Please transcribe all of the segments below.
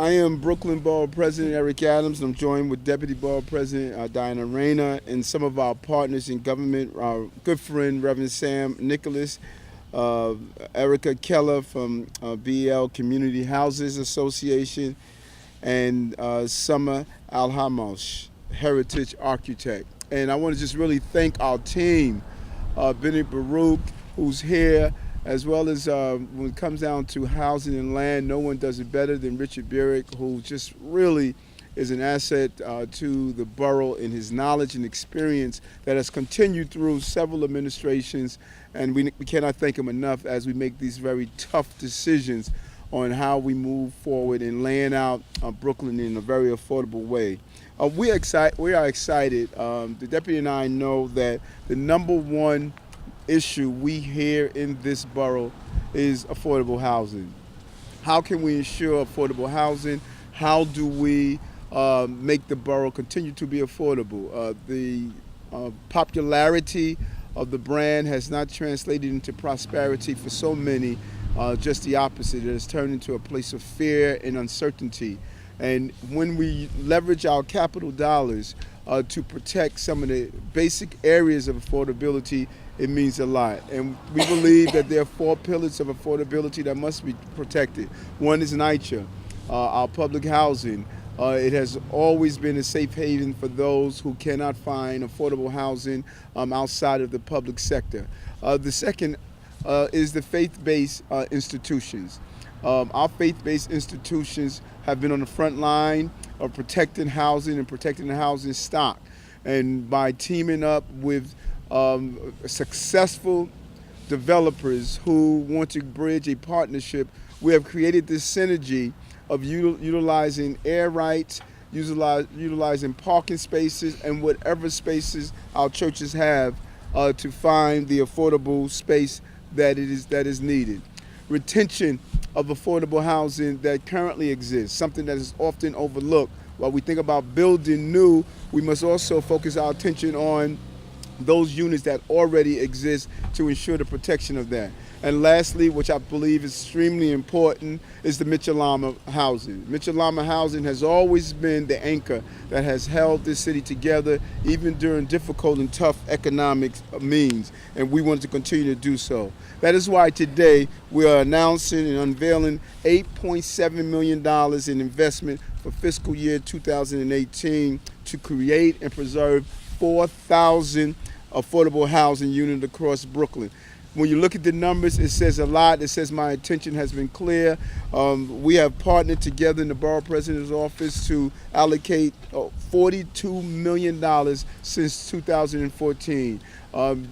I am Brooklyn Borough President Eric Adams, and I'm joined with Deputy Borough President Diana Reyna and some of our partners in government, our good friend Reverend Sam Nicholas, Erica Keller from BL Community Houses Association, and Summer Alhamosh, Heritage Architect. And I want to just really thank our team, Benny Baruch, who's here, as well as when it comes down to housing and land, no one does it better than Richard Burrick, who just really is an asset to the borough in his knowledge and experience that has continued through several administrations, and we cannot thank him enough as we make these very tough decisions on how we move forward in laying out Brooklyn in a very affordable way. We are excited. The deputy and I know that the number one issue we hear in this borough is affordable housing. How can we ensure affordable housing? How do we make the borough continue to be affordable? The popularity of the brand has not translated into prosperity for so many, just the opposite. It has turned into a place of fear and uncertainty. And when we leverage our capital dollars to protect some of the basic areas of affordability, it means a lot. And we believe that there are 4 pillars of affordability that must be protected. One is NYCHA, our public housing. It has always been a safe haven for those who cannot find affordable housing outside of the public sector. The second is the faith-based institutions. Our faith-based institutions have been on the front line of protecting housing and protecting the housing stock. And by teaming up with successful developers who want to bridge a partnership, we have created this synergy of utilizing air rights, utilizing parking spaces, and whatever spaces our churches have to find the affordable space that is needed. Retention of affordable housing that currently exists, something that is often overlooked. While we think about building new, we must also focus our attention on those units that already exist to ensure the protection of that. And lastly, which I believe is extremely important, is the Mitchell-Lama housing. Mitchell-Lama housing has always been the anchor that has held this city together, even during difficult and tough economic means, and we want to continue to do so. That is why today we are announcing and unveiling $8.7 million in investment for fiscal year 2018 to create and preserve 4,000 affordable housing units across Brooklyn. When you look at the numbers, it says a lot. It says my intention has been clear. We have partnered together in the Borough President's office to allocate $42 million since 2014.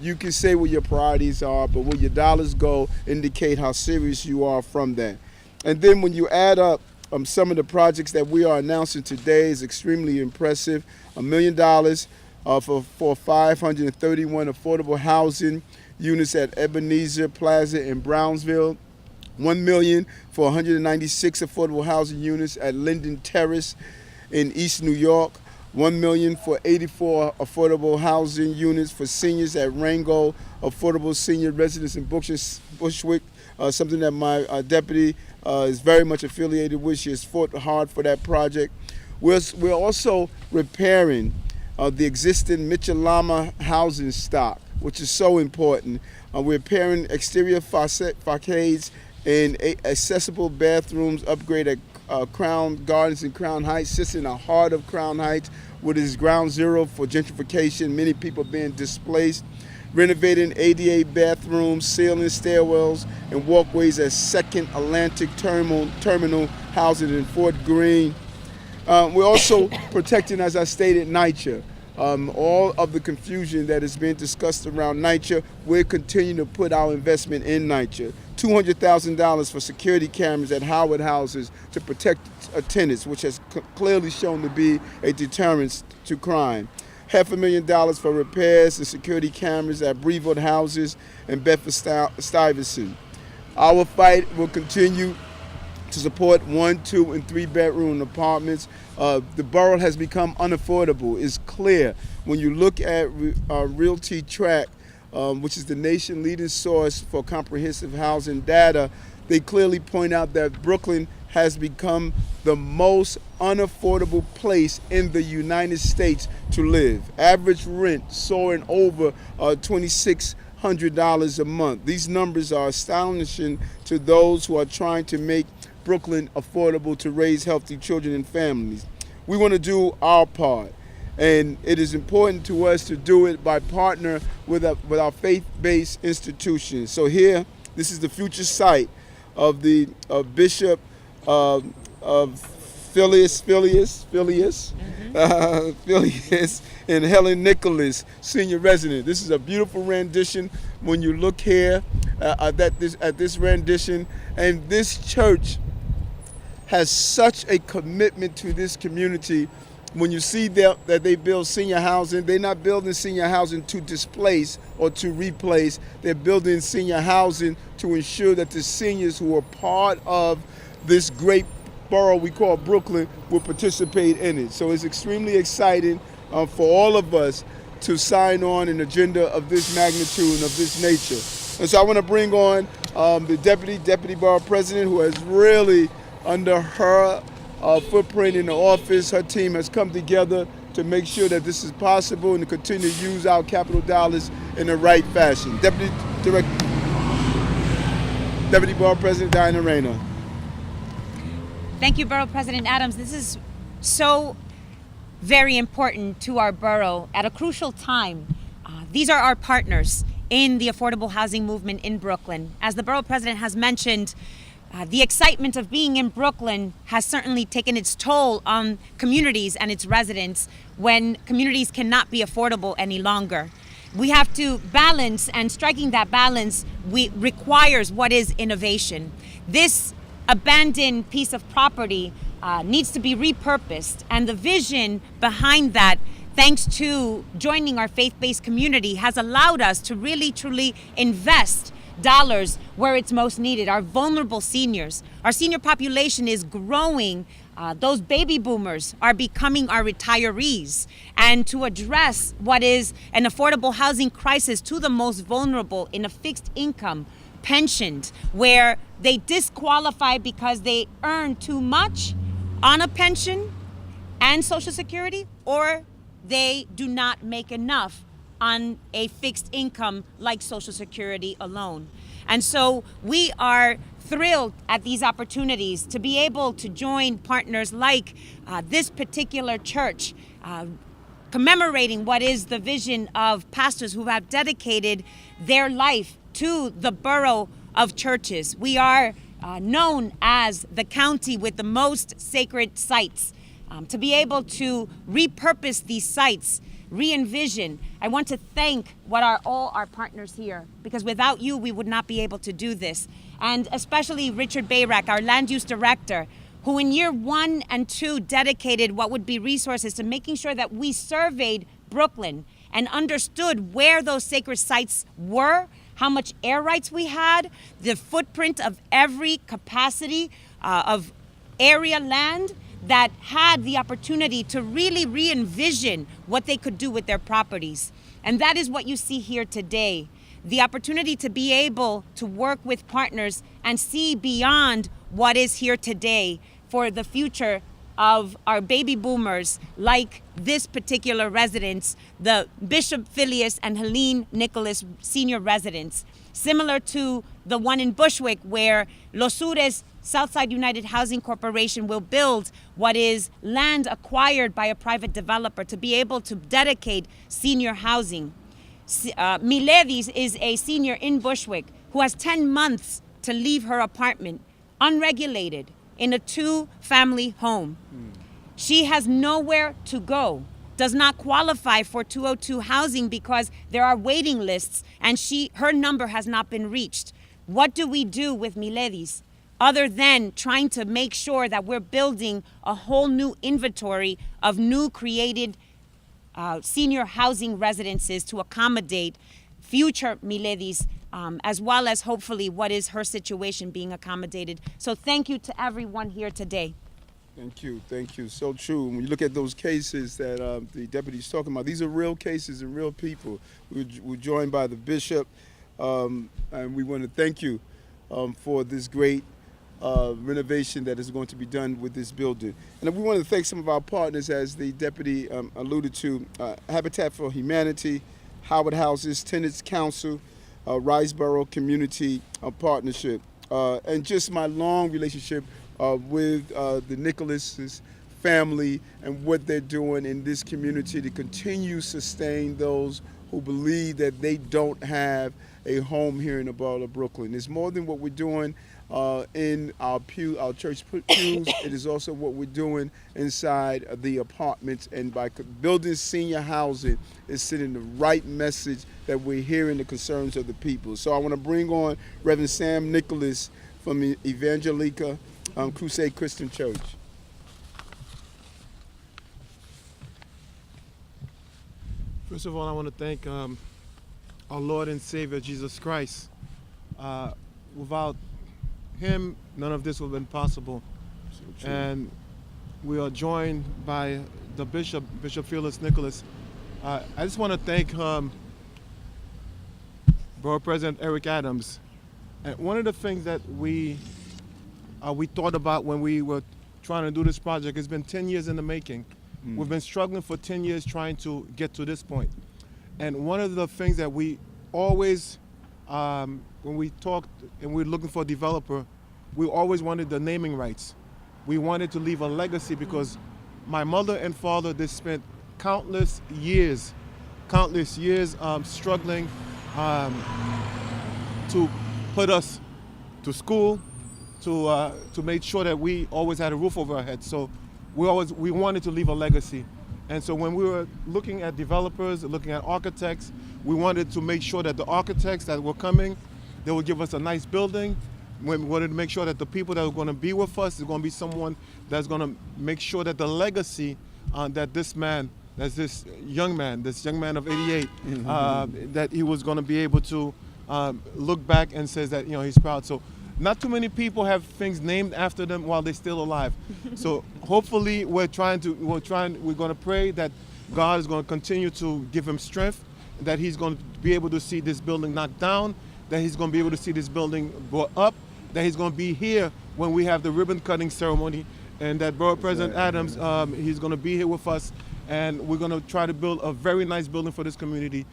You can say what your priorities are, but where your dollars go indicate how serious you are from that. And then when you add up some of the projects that we are announcing today is extremely impressive. $1 million for 531 affordable housing units at Ebenezer Plaza in Brownsville, $1 million for 196 affordable housing units at Linden Terrace in East New York, $1 million for 84 affordable housing units for seniors at Rango Affordable Senior Residence in Bushwick, something that my deputy is very much affiliated with. She has fought hard for that project. We're also repairing the existing Mitchell-Lama housing stock, which is so important. We're repairing exterior facades and accessible bathrooms, upgrade at Crown Gardens and Crown Heights, sits in the heart of Crown Heights, which is ground zero for gentrification, many people being displaced. Renovating ADA bathrooms, ceiling stairwells, and walkways at Second Atlantic Terminal housing in Fort Greene. We're also protecting, as I stated, NYCHA. All of the confusion that is being discussed around NYCHA, we're continuing to put our investment in NYCHA. $200,000 for security cameras at Howard houses to protect tenants, which has clearly shown to be a deterrent to crime. $500,000 for repairs and security cameras at Brevoort houses and Bedford-Stuyvesant. Our fight will continue to support 1, 2, and 3 bedroom apartments. The borough has become unaffordable. It's clear when you look at Realty Track, which is the nation leading source for comprehensive housing data. They clearly point out that Brooklyn has become the most unaffordable place in the United States to live. Average rent soaring over $2,600 a month. These numbers are astonishing to those who are trying to make Brooklyn affordable to raise healthy children and families. We want to do our part, and it is important to us to do it by partner with our faith-based institutions. So here, this is the future site of the Bishop of Philius and Helen Nicolas Senior Residence. This is a beautiful rendition. When you look here at this rendition, and this church has such a commitment to this community. When you see that they build senior housing, they're not building senior housing to displace or to replace. They're building senior housing to ensure that the seniors who are part of this great borough we call Brooklyn will participate in it. So it's extremely exciting for all of us to sign on an agenda of this magnitude and of this nature. And so I want to bring on the Deputy Borough President, who has really, under her footprint in the office, her team has come together to make sure that this is possible and to continue to use our capital dollars in the right fashion. Deputy Borough President Diana Rayner. Thank you, Borough President Adams. This is so very important to our borough at a crucial time. These are our partners in the affordable housing movement in Brooklyn. As the Borough President has mentioned, the excitement of being in Brooklyn has certainly taken its toll on communities and its residents when communities cannot be affordable any longer. We have to balance, and striking that balance requires what is innovation. This abandoned piece of property needs to be repurposed, and the vision behind that, thanks to joining our faith-based community, has allowed us to really truly invest dollars where it's most needed. Our vulnerable seniors, our senior population is growing. Those baby boomers are becoming our retirees. And to address what is an affordable housing crisis to the most vulnerable in a fixed income, pensioned, where they disqualify because they earn too much on a pension and Social Security, or they do not make enough on a fixed income like Social Security alone. And so we are thrilled at these opportunities to be able to join partners like this particular church, commemorating what is the vision of pastors who have dedicated their life to the borough of churches. We are known as the county with the most sacred sites. To be able to repurpose these sites, re-envision. I want to thank all our partners here, because without you, we would not be able to do this. And especially Richard Bayrak, our land use director, who in year 1 and 2 dedicated what would be resources to making sure that we surveyed Brooklyn and understood where those sacred sites were, how much air rights we had, the footprint of every capacity of area land that had the opportunity to really re-envision what they could do with their properties. And that is what you see here today. The opportunity to be able to work with partners and see beyond what is here today for the future of our baby boomers, like this particular residence, the Bishop Philius and Helen Nicolas Senior Residence, similar to the one in Bushwick, where Los Sures Southside United Housing Corporation will build what is land acquired by a private developer to be able to dedicate senior housing. Miledis is a senior in Bushwick who has 10 months to leave her apartment unregulated in a 2-family home. She has nowhere to go, does not qualify for 202 housing because there are waiting lists, and her number has not been reached. What do we do with Miledis other than trying to make sure that we're building a whole new inventory of new created senior housing residences to accommodate future Miledis, as well as hopefully what is her situation being accommodated. So thank you to everyone here today. Thank you. So true. When you look at those cases that the deputy's talking about, these are real cases and real people. We're joined by the bishop, and we want to thank you for this great renovation that is going to be done with this building. And we want to thank some of our partners, as the deputy alluded to, Habitat for Humanity, Howard Houses, Tenants Council, Riceboro Community Partnership, and just my long relationship with the Nicolas family and what they're doing in this community to continue to sustain those who believe that they don't have a home here in the borough of Brooklyn. It's more than what we're doing in our church pews. It is also what we're doing inside of the apartments, and by building senior housing, it's sending the right message that we're hearing the concerns of the people. So I want to bring on Reverend Sam Nicholas from Evangelica Crusade Christian Church. First of all, I want to thank our Lord and Savior, Jesus Christ. Without him, none of this would have been possible. So and we are joined by the Bishop Philius Nicolas. I just want to thank Borough President Eric Adams. And one of the things that we thought about when we were trying to do this project, it's been 10 years in the making. We've been struggling for 10 years trying to get to this point. And one of the things that we always, when we talked and we were looking for a developer, we always wanted the naming rights. We wanted to leave a legacy because my mother and father, they spent countless years struggling to put us to school, to make sure that we always had a roof over our heads. So we wanted to leave a legacy. And so when we were looking at developers, looking at architects, we wanted to make sure that the architects that were coming, they would give us a nice building. We wanted to make sure that the people that are going to be with us is going to be someone that's going to make sure that the legacy that this young man of 88, that he was going to be able to look back and says that, he's proud. So not too many people have things named after them while they're still alive. So hopefully we're going to pray that God is going to continue to give him strength, that he's going to be able to see this building knocked down, that he's going to be able to see this building brought up, that he's going to be here when we have the ribbon cutting ceremony, and that Borough President Adams, he's going to be here with us, and we're going to try to build a very nice building for this community,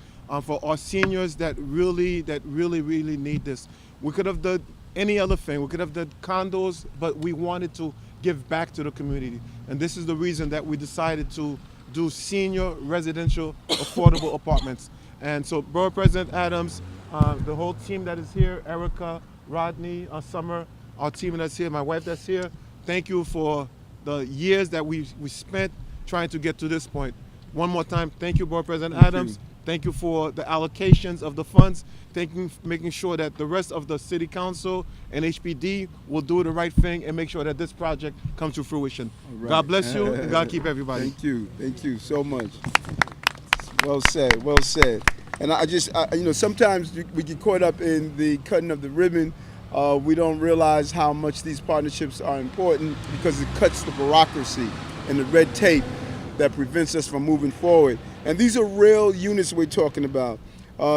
for our seniors that really need this. We could have done any other thing. We could have done condos, but we wanted to give back to the community. And this is the reason that we decided to do senior residential affordable apartments. And so Borough President Adams, the whole team that is here, Erica, Rodney, Summer, our team that's here, my wife that's here, thank you for the years that we spent trying to get to this point. One more time, thank you, Borough President Adams. Thank you for the allocations of the funds. Making sure that the rest of the City Council and HPD will do the right thing and make sure that this project comes to fruition. Right. God bless you, and God keep everybody. Thank you so much. Well said. And sometimes we get caught up in the cutting of the ribbon. We don't realize how much these partnerships are important because it cuts the bureaucracy and the red tape that prevents us from moving forward. And these are real units we're talking about.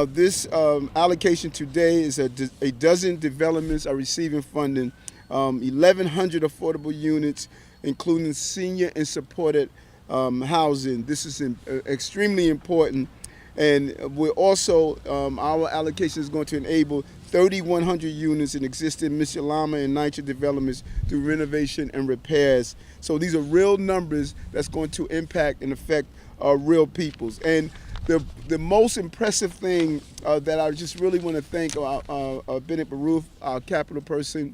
This allocation today is a dozen developments are receiving funding, 1,100 affordable units, including senior and supported housing. This is extremely important. And we're also, our allocation is going to enable 3,100 units in existing Mitchell-Lama and NYCHA developments through renovation and repairs. So these are real numbers that's going to impact and affect real peoples. And the most impressive thing that I just really want to thank Bennett Baruch, our capital person,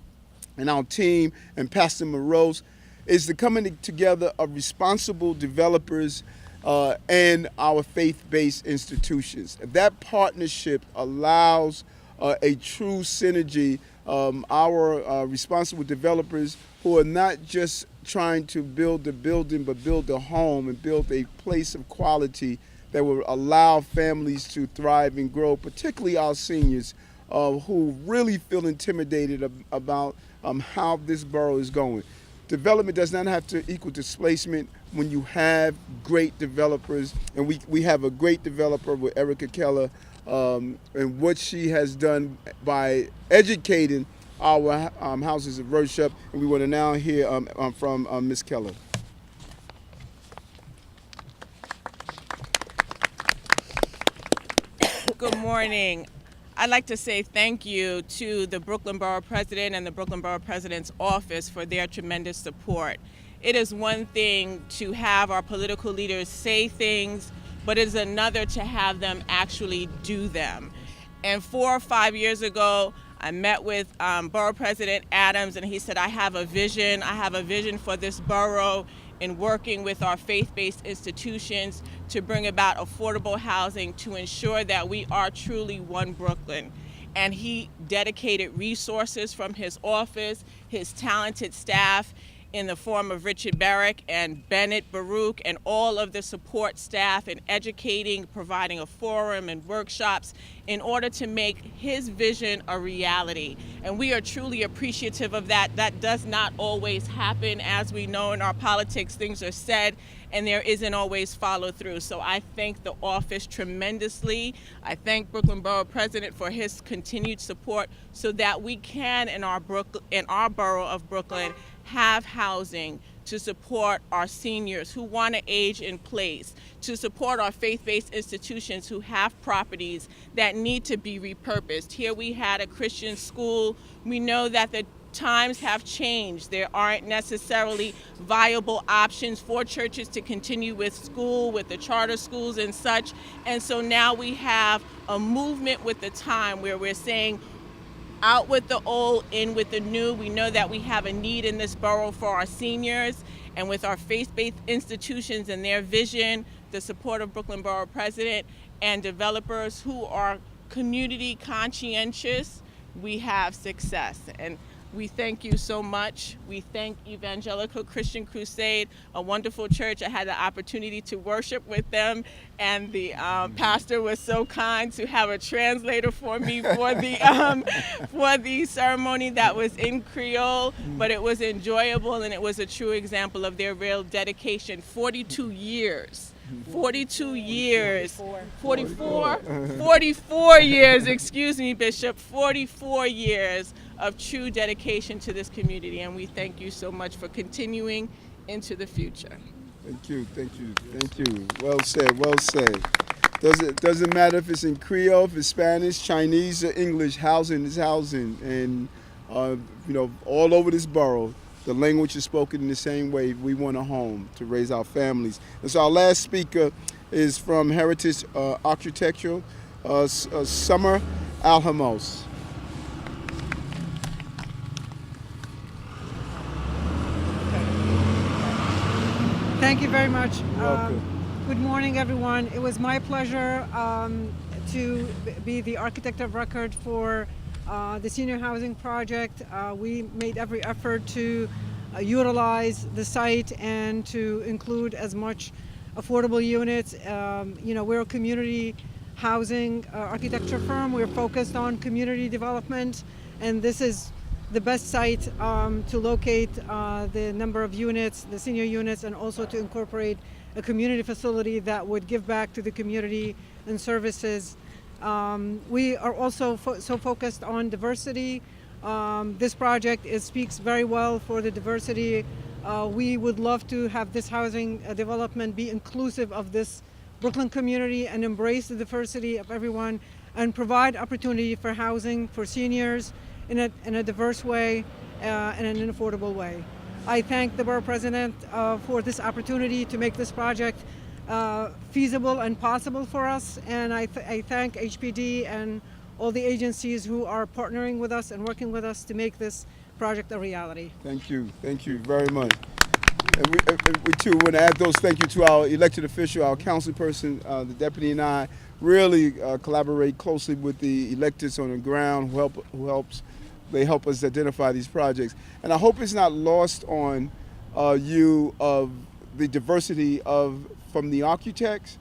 and our team, and Pastor Morose, is the coming together of responsible developers and our faith-based institutions. That partnership allows a true synergy. Our responsible developers who are not just trying to build a building, but build a home and build a place of quality that will allow families to thrive and grow, particularly our seniors who really feel intimidated about how this borough is going. Development does not have to equal displacement when you have great developers, and we have a great developer with Erica Keller, and what she has done by educating our houses of worship. And we want to now hear from Ms. Keller. Good morning. I'd like to say thank you to the Brooklyn Borough President and the Brooklyn Borough President's office for their tremendous support. It is one thing to have our political leaders say things, but it is another to have them actually do them. And 4 or 5 years ago, I met with Borough President Adams, and he said, I have a vision for this borough in working with our faith-based institutions to bring about affordable housing to ensure that we are truly one Brooklyn. And he dedicated resources from his office, his talented staff, in the form of Richard Barrick and Bennett Baruch and all of the support staff in educating, providing a forum and workshops in order to make his vision a reality. And we are truly appreciative of that. That does not always happen. As we know in our politics, things are said and there isn't always follow through. So I thank the office tremendously. I thank Brooklyn Borough President for his continued support so that we can in our borough of Brooklyn have housing to support our seniors who want to age in place, to support our faith-based institutions who have properties that need to be repurposed. Here we had a Christian school. We know that the times have changed. There aren't necessarily viable options for churches to continue with school, with the charter schools and such. And so now we have a movement with the time where we're saying, out with the old, in with the new. We know that we have a need in this borough for our seniors, and with our faith-based institutions and their vision, the support of Brooklyn Borough President and developers who are community conscientious, we have success. And we thank you so much. We thank Evangelical Christian Crusade, a wonderful church. I had the opportunity to worship with them, and the pastor was so kind to have a translator for me for the ceremony that was in Creole, but it was enjoyable and it was a true example of their real dedication. 42 years. 44 years, excuse me, Bishop, 44 years of true dedication to this community, and we thank you so much for continuing into the future. Thank you, thank you, thank you. Well said, well said. Doesn't matter if it's in Creole, if it's Spanish, Chinese, or English, housing is housing, and all over this borough, the language is spoken in the same way. We want a home to raise our families. And so our last speaker is from Heritage Architecture, Summer Alhamos. Thank you very much. Welcome. Good morning, everyone. It was my pleasure to be the architect of record for the senior housing project. We made every effort to utilize the site and to include as much affordable units. We're a community housing architecture firm. We're focused on community development, and this is the best site to locate the number of units, the senior units, and also to incorporate a community facility that would give back to the community and services. We are also so focused on diversity. This project speaks very well for the diversity. We would love to have this housing development be inclusive of this Brooklyn community and embrace the diversity of everyone and provide opportunity for housing for seniors in a diverse way and in an affordable way. I thank the Borough President for this opportunity to make this project feasible and possible for us, and I thank HPD and all the agencies who are partnering with us and working with us to make this project a reality. Thank you very much. And we too want to add those thank you to our elected official, our council person, the deputy, and I really collaborate closely with the electeds on the ground they help us identify these projects. And I hope it's not lost on you of the diversity from the architects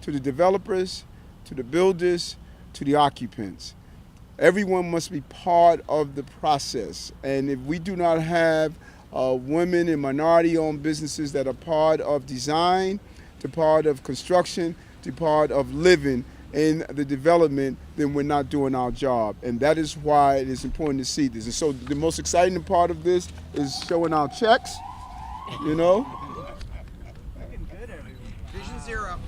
to the developers to the builders to the occupants. Everyone must be part of the process. And if we do not have women and minority-owned businesses that are part of design, to part of construction, to part of living, in the development, then we're not doing our job. And that is why it is important to see this. And so the most exciting part of this is showing our checks, you know. Vision zero.